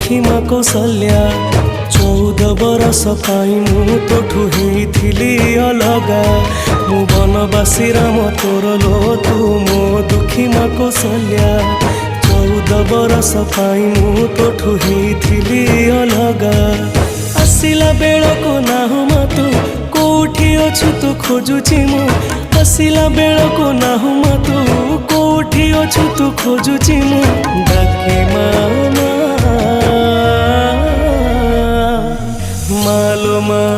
दुखी माँ कौशल्या 14 बरस पाई मु तोठू हेइथिली अलगा मु बनवासी राम तोर लो तू मो दुखी माँ कौशल्या 14 बरस पाई मु तोठू हेइथिली अलगा आसिला बेलको नाहु मा तू कोठी अछु तू खोजुची मु आसिला बेलको नाहु मा तू कोठी अछु तू खोजुची मु डाके मामा मालो मा